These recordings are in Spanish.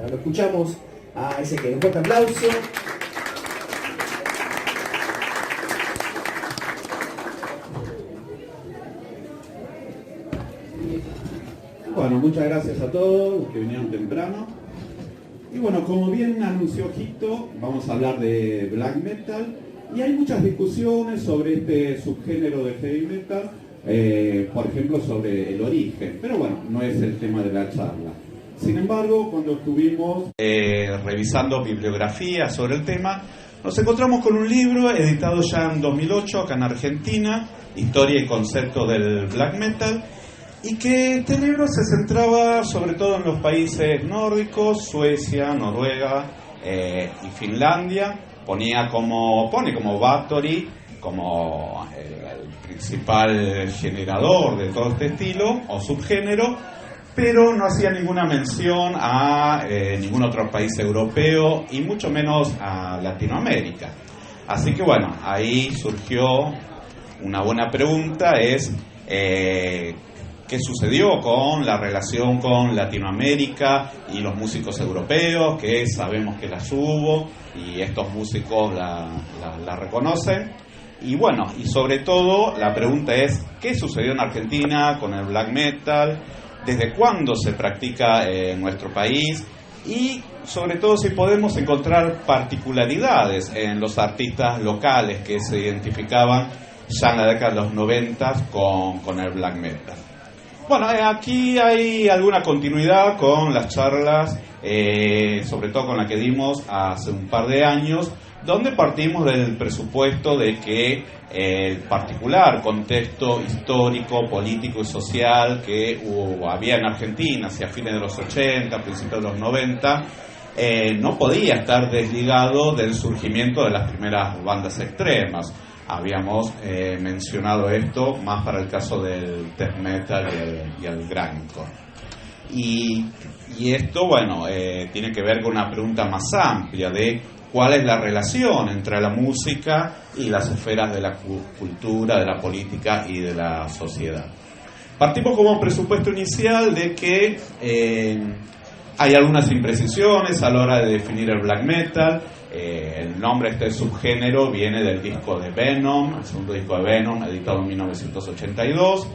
Lo escuchamos a Ezequiel. Un fuerte aplauso. Bueno, muchas gracias a todos los que vinieron temprano. Y bueno, como bien anunció Gito, vamos a hablar de black metal. Y hay muchas discusiones sobre este subgénero de heavy metal, por ejemplo, sobre el origen. Pero bueno, no es el tema de la charla. Sin embargo, cuando estuvimos revisando bibliografía sobre el tema, nos encontramos con un libro editado ya en 2008 acá en Argentina, Historia y concepto del black metal, y que este libro se centraba sobre todo en los países nórdicos, Suecia, Noruega y Finlandia. Pone como Bathory como el principal generador de todo este estilo o subgénero, pero no hacía ninguna mención a ningún otro país europeo y mucho menos a Latinoamérica. Así que bueno, ahí surgió una buena pregunta, es ¿qué sucedió con la relación con Latinoamérica y los músicos europeos? Que sabemos que las hubo y estos músicos la reconocen. Y bueno, y sobre todo la pregunta es ¿qué sucedió en Argentina con el black metal? ¿Desde cuándo se practica en nuestro país? Y sobre todo si podemos encontrar particularidades en los artistas locales que se identificaban ya en la década de los 90 con el black metal. Bueno, aquí hay alguna continuidad con las charlas, sobre todo con la que dimos hace un par de años, donde partimos del presupuesto de que el particular contexto histórico, político y social que había en Argentina hacia fines de los 80, principios de los 90, no podía estar desligado del surgimiento de las primeras bandas extremas. Habíamos mencionado esto más para el caso del death metal y el grindcore. Y esto, bueno, tiene que ver con una pregunta más amplia de cuál es la relación entre la música y las esferas de la cultura, de la política y de la sociedad. Partimos como presupuesto inicial de que hay algunas imprecisiones a la hora de definir el black metal. El nombre de este subgénero viene del disco de Venom, el segundo disco de Venom, editado en 1982.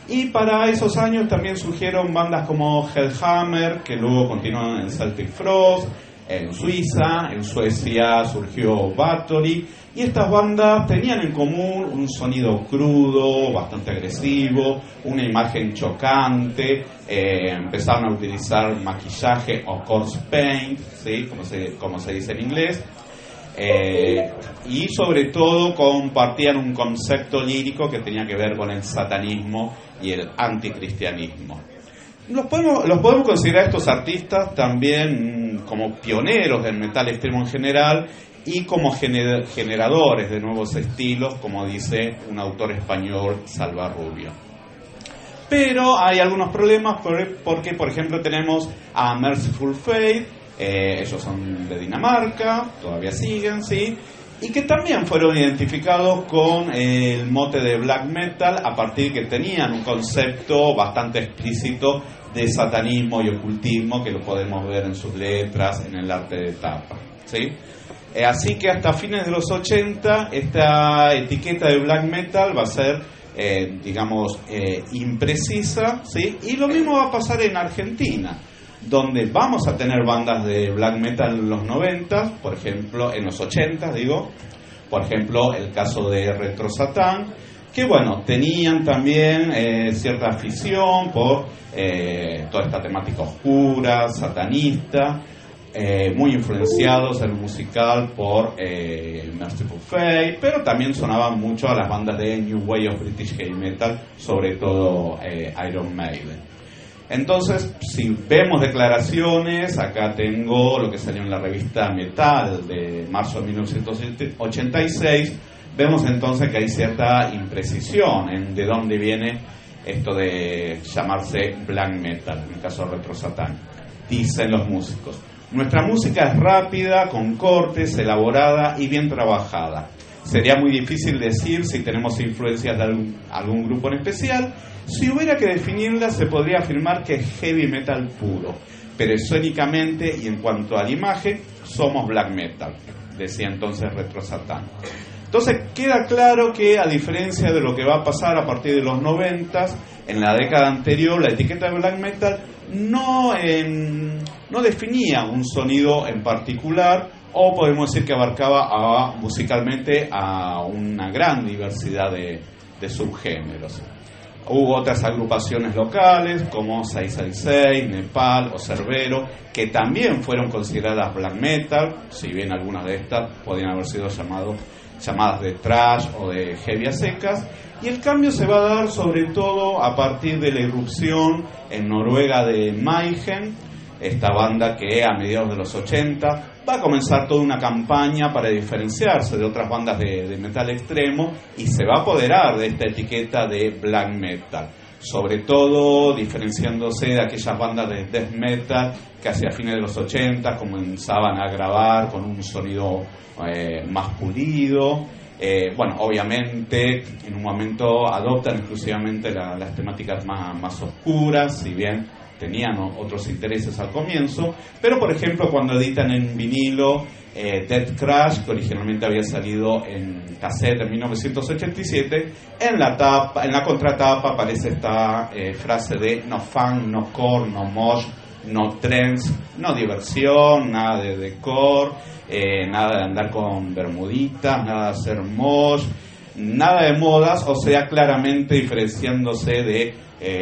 Y para esos años también surgieron bandas como Hellhammer, que luego continuaron en Celtic Frost, en Suiza, en Suecia surgió Bathory, y estas bandas tenían en común un sonido crudo, bastante agresivo, una imagen chocante, empezaron a utilizar maquillaje o corpse paint, ¿sí? como se dice en inglés, y sobre todo compartían un concepto lírico que tenía que ver con el satanismo y el anticristianismo. Los podemos considerar estos artistas también como pioneros del metal extremo en general y como generadores de nuevos estilos, como dice un autor español, Salva Rubio. Pero hay algunos problemas porque, por ejemplo, tenemos a Merciful Fate, ellos son de Dinamarca, todavía siguen, ¿sí? Y que también fueron identificados con el mote de black metal a partir de que tenían un concepto bastante explícito de satanismo y ocultismo, que lo podemos ver en sus letras, en el arte de tapa, ¿sí? Así que hasta fines de los 80 esta etiqueta de black metal va a ser, imprecisa, ¿sí? Y lo mismo va a pasar en Argentina, donde vamos a tener bandas de black metal en los 90, por ejemplo, en los 80, por ejemplo, el caso de Retro Satán, que bueno, tenían también cierta afición por toda esta temática oscura, satanista, muy influenciados en el musical por Merciful Fate, pero también sonaban mucho a las bandas de New Wave of British Heavy Metal, sobre todo Iron Maiden. Entonces, si vemos declaraciones, acá tengo lo que salió en la revista Metal de marzo de 1986, vemos entonces que hay cierta imprecisión en de dónde viene esto de llamarse black metal, en el caso de Retro Satán. Dicen los músicos: nuestra música es rápida, con cortes, elaborada y bien trabajada. Sería muy difícil decir si tenemos influencias de algún grupo en especial. Si hubiera que definirla, se podría afirmar que es heavy metal puro. pero escénicamente y en cuanto a la imagen, somos black metal, decía entonces Retro Satán. Entonces queda claro que, a diferencia de lo que va a pasar a partir de los 90, en la década anterior, la etiqueta de black metal no definía un sonido en particular, o podemos decir que abarcaba musicalmente a una gran diversidad de subgéneros. Hubo otras agrupaciones locales como 666, Nepal o Cerbero, que también fueron consideradas black metal, si bien algunas de estas podían haber sido llamadas de thrash o de heavy a secas. Y el cambio se va a dar sobre todo a partir de la irrupción en Noruega de Mayhem, esta banda que a mediados de los 80 va a comenzar toda una campaña para diferenciarse de otras bandas de metal extremo y se va a apoderar de esta etiqueta de black metal, sobre todo diferenciándose de aquellas bandas de death metal que hacia fines de los 80 comenzaban a grabar con un sonido más pulido. Obviamente en un momento adoptan exclusivamente las temáticas más oscuras, si bien tenían otros intereses al comienzo, pero por ejemplo cuando editan en vinilo Death Crash, que originalmente había salido en cassette en 1987, en la contratapa aparece esta frase de no fun, no core, no mosh, no trends, no diversión, nada de decor, nada de andar con bermuditas, nada de hacer mosh, nada de modas, o sea, claramente diferenciándose de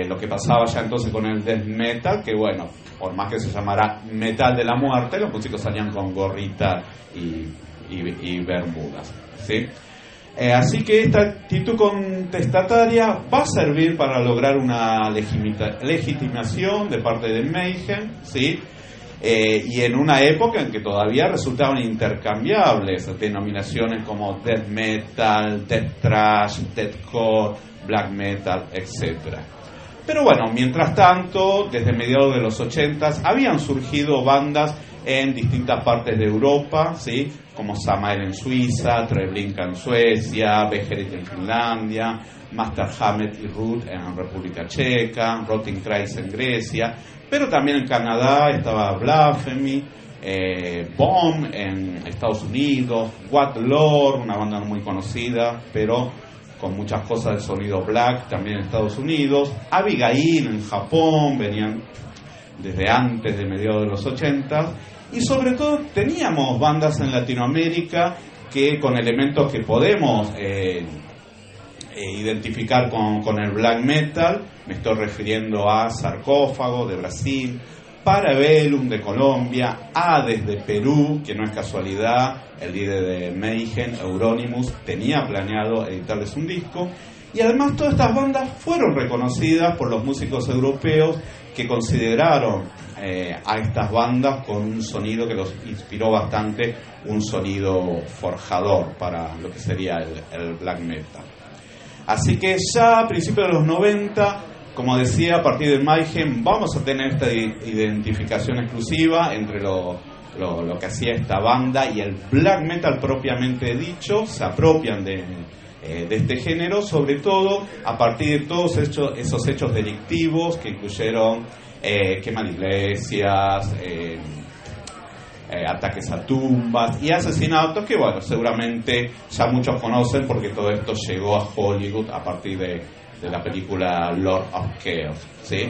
lo que pasaba ya entonces con el death metal, que bueno, por más que se llamara metal de la muerte, los músicos salían con gorrita y bermudas, ¿sí? Así que esta actitud contestataria va a servir para lograr una legitimación de parte de Mayhem, ¿sí? Y en una época en que todavía resultaban intercambiables denominaciones como death metal, death thrash, deathcore, black metal, etc. Pero bueno, mientras tanto, desde mediados de los 80 habían surgido bandas en distintas partes de Europa, ¿sí? Como Samael en Suiza, Treblinka en Suecia, Beherit en Finlandia, Masterhammer y Root en República Checa, Rotenkreis en Grecia, pero también en Canadá estaba Blasphemy, Bomb en Estados Unidos, What Lord, una banda muy conocida, pero con muchas cosas de sonido black también en Estados Unidos, Abigail en Japón, venían desde antes de mediados de los 80, y sobre todo teníamos bandas en Latinoamérica que con elementos que podemos identificar con el black metal. Me estoy refiriendo a Sarcófago de Brasil, Parabellum de Colombia, Hades de Perú, que no es casualidad, el líder de Mayhem, Euronymous, tenía planeado editarles un disco. Y además todas estas bandas fueron reconocidas por los músicos europeos que consideraron a estas bandas con un sonido que los inspiró bastante, un sonido forjador para lo que sería el black metal. Así que ya a principios de los 90, como decía, a partir de Mayhem vamos a tener esta identificación exclusiva entre lo que hacía esta banda y el black metal propiamente dicho. Se apropian de este género, sobre todo a partir de todos esos hechos delictivos que incluyeron quema de iglesias, ataques a tumbas y asesinatos que, bueno, seguramente ya muchos conocen porque todo esto llegó a Hollywood a partir de la película Lord of Chaos, ¿sí?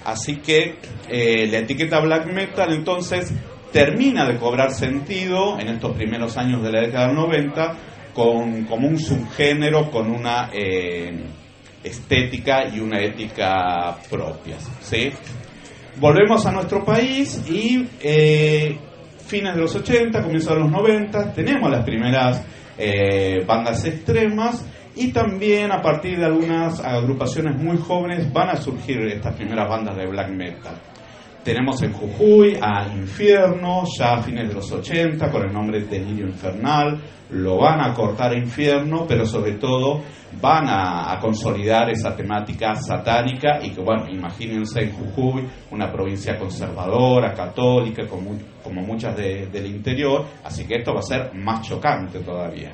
Así que la etiqueta black metal entonces termina de cobrar sentido en estos primeros años de la década del 90 como un subgénero con una estética y una ética propias, ¿sí? Volvemos a nuestro país y fines de los 80, comienzos de los 90, tenemos las primeras bandas extremas, y también a partir de algunas agrupaciones muy jóvenes van a surgir estas primeras bandas de black metal. Tenemos en Jujuy a Infierno, ya a fines de los 80, con el nombre Delirio Infernal. Lo van a cortar a Infierno, pero sobre todo van a consolidar esa temática satánica. Y que, bueno, imagínense en Jujuy, una provincia conservadora, católica, como muchas del interior. Así que esto va a ser más chocante todavía.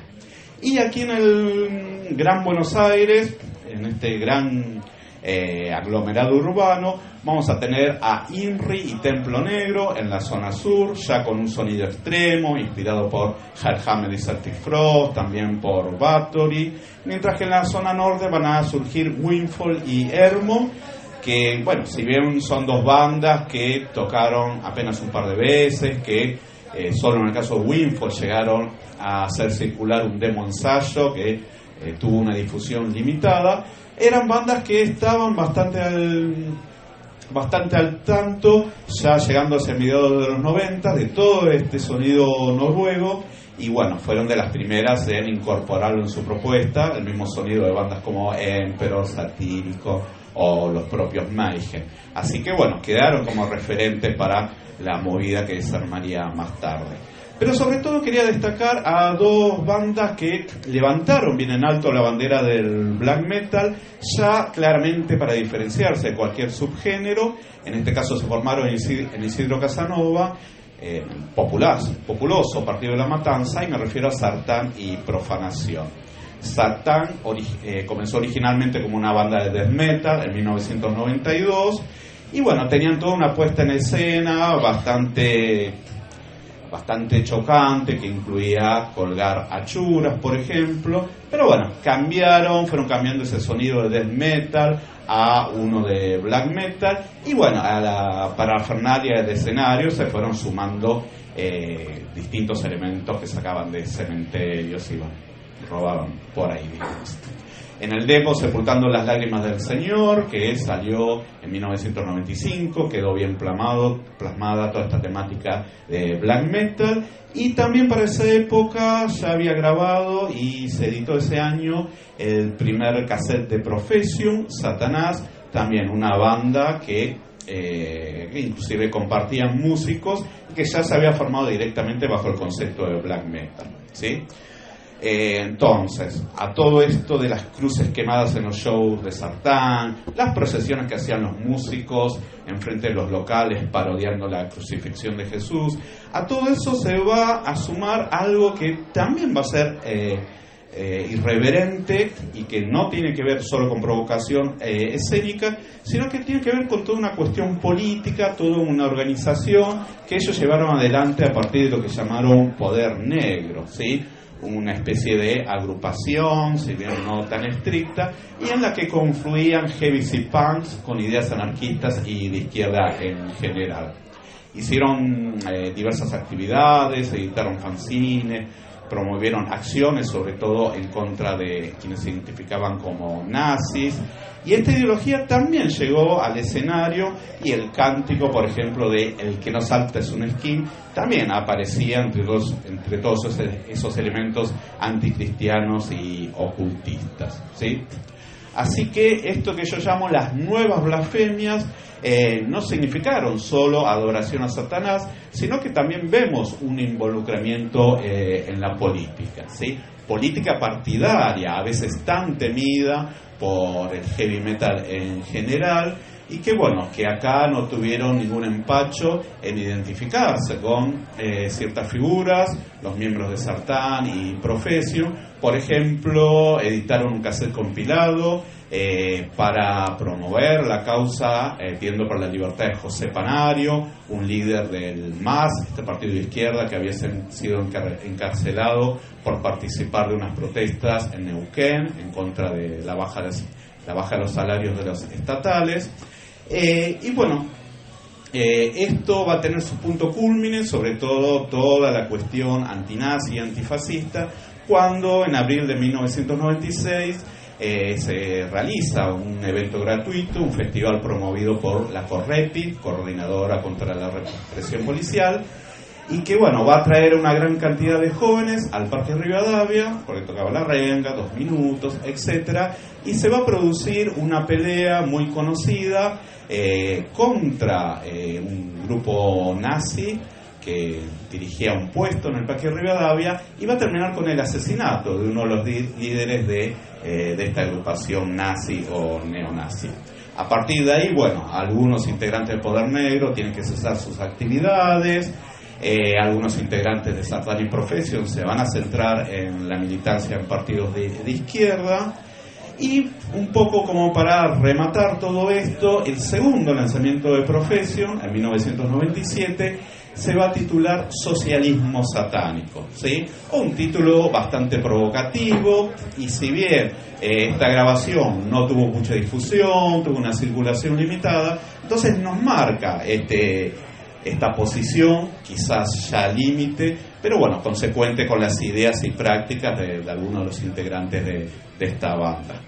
Y aquí en el Gran Buenos Aires, en este gran aglomerado urbano. Vamos a tener a INRI y Templo Negro en la zona sur, ya con un sonido extremo, inspirado por Hellhammer y Celtic Frost, también por Bathory, mientras que en la zona norte van a surgir Windfall y Hermo, que, bueno, si bien son dos bandas que tocaron apenas un par de veces, que solo en el caso de Windfall llegaron a hacer circular un demo ensayo que tuvo una difusión limitada, eran bandas que estaban bastante al tanto, ya llegando hacia mediados de los 90, de todo este sonido noruego, y bueno, fueron de las primeras en incorporarlo en su propuesta, el mismo sonido de bandas como Emperor, Satírico o los propios Mayhem. Así que bueno, quedaron como referentes para la movida que se armaría más tarde. Pero sobre todo quería destacar a dos bandas que levantaron bien en alto la bandera del black metal, ya claramente para diferenciarse de cualquier subgénero. En este caso se formaron en Isidro Casanova, populoso Partido de la Matanza, y me refiero a Sartán y Profanación. Sartán comenzó originalmente como una banda de death metal en 1992, y bueno, tenían toda una puesta en escena bastante chocante, que incluía colgar achuras, por ejemplo, pero bueno, fueron cambiando ese sonido de death metal a uno de black metal, y bueno, a la parafernalia del escenario se fueron sumando distintos elementos que sacaban de cementerios y robaban por ahí, digamos. En el demo Sepultando las lágrimas del Señor, que salió en 1995, quedó bien plasmada toda esta temática de black metal, y también para esa época ya había grabado y se editó ese año el primer cassette de Profession, Satanás, también una banda que inclusive compartían músicos, que ya se había formado directamente bajo el concepto de black metal, ¿sí? Entonces, a todo esto de las cruces quemadas en los shows de Sartán, las procesiones que hacían los músicos enfrente de los locales parodiando la crucifixión de Jesús, a todo eso se va a sumar algo que también va a ser irreverente y que no tiene que ver solo con provocación escénica, sino que tiene que ver con toda una cuestión política, toda una organización que ellos llevaron adelante a partir de lo que llamaron Poder Negro, ¿sí? Una especie de agrupación, si bien no tan estricta, y en la que confluían heavy punks con ideas anarquistas y de izquierda en general. Hicieron diversas actividades, editaron fanzines, promovieron acciones, sobre todo en contra de quienes se identificaban como nazis, y esta ideología también llegó al escenario, y el cántico, por ejemplo, de El que no salta es un skin, también aparecía entre todos esos elementos anticristianos y ocultistas, ¿sí? Así que esto que yo llamo las nuevas blasfemias no significaron solo adoración a Satanás, sino que también vemos un involucramiento en la política, ¿sí? Política partidaria, a veces tan temida por el heavy metal en general, y que bueno, que acá no tuvieron ningún empacho en identificarse con ciertas figuras, los miembros de Sartán y Profession. Por ejemplo, editaron un cassette compilado para promover la causa pidiendo por la libertad de José Panario, un líder del MAS, este partido de izquierda que había sido encarcelado por participar de unas protestas en Neuquén en contra de la baja de los salarios de los estatales. Y bueno, esto va a tener su punto culmine, sobre todo toda la cuestión antinazi y antifascista, cuando en abril de 1996 se realiza un evento gratuito, un festival promovido por la Correpi, Coordinadora contra la Represión Policial, y que bueno, va a traer una gran cantidad de jóvenes al Parque Rivadavia, porque tocaba la renga, 2 minutos, etcétera, y se va a producir una pelea muy conocida contra un grupo nazi que dirigía un puesto en el Parque Rivadavia, y va a terminar con el asesinato de uno de los líderes de esta agrupación nazi o neonazi. A partir de ahí, bueno, algunos integrantes del Poder Negro tienen que cesar sus actividades. Algunos integrantes de Satanic Profession se van a centrar en la militancia en partidos de izquierda, Y un poco como para rematar todo esto, el segundo lanzamiento de Profession, en 1997, se va a titular Socialismo Satánico, ¿sí? Un título bastante provocativo, y si bien esta grabación no tuvo mucha difusión, tuvo una circulación limitada, entonces nos marca esta posición, quizás ya límite, pero bueno, consecuente con las ideas y prácticas de algunos de los integrantes de esta banda.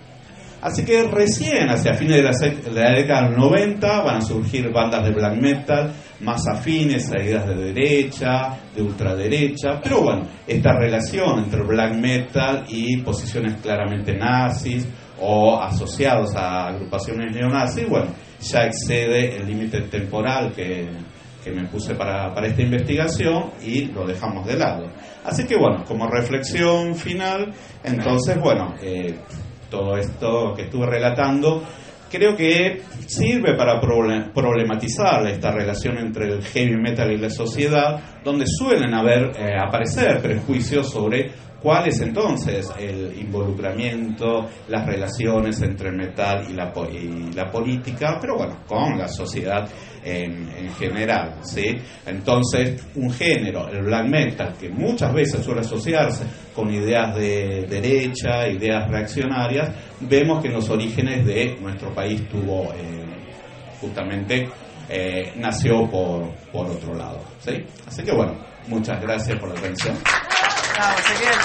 Así que recién, hacia fines de la década del 90, van a surgir bandas de black metal más afines a ideas de derecha, de ultraderecha, pero bueno, esta relación entre black metal y posiciones claramente nazis o asociados a agrupaciones neonazis, bueno, ya excede el límite temporal que me puse para esta investigación y lo dejamos de lado. Así que bueno, como reflexión final, entonces bueno, todo esto que estuve relatando creo que sirve para problematizar esta relación entre el heavy metal y la sociedad, donde suelen aparecer prejuicios sobre cuál es entonces el involucramiento, las relaciones entre el metal y la política, pero bueno, con la sociedad en general, ¿sí? Entonces, un género, el black metal, que muchas veces suele asociarse con ideas de derecha, ideas reaccionarias, vemos que en los orígenes de nuestro país tuvo justamente nació por otro lado, ¿sí? Así que bueno, muchas gracias por la atención. Bravo, Ezequiel.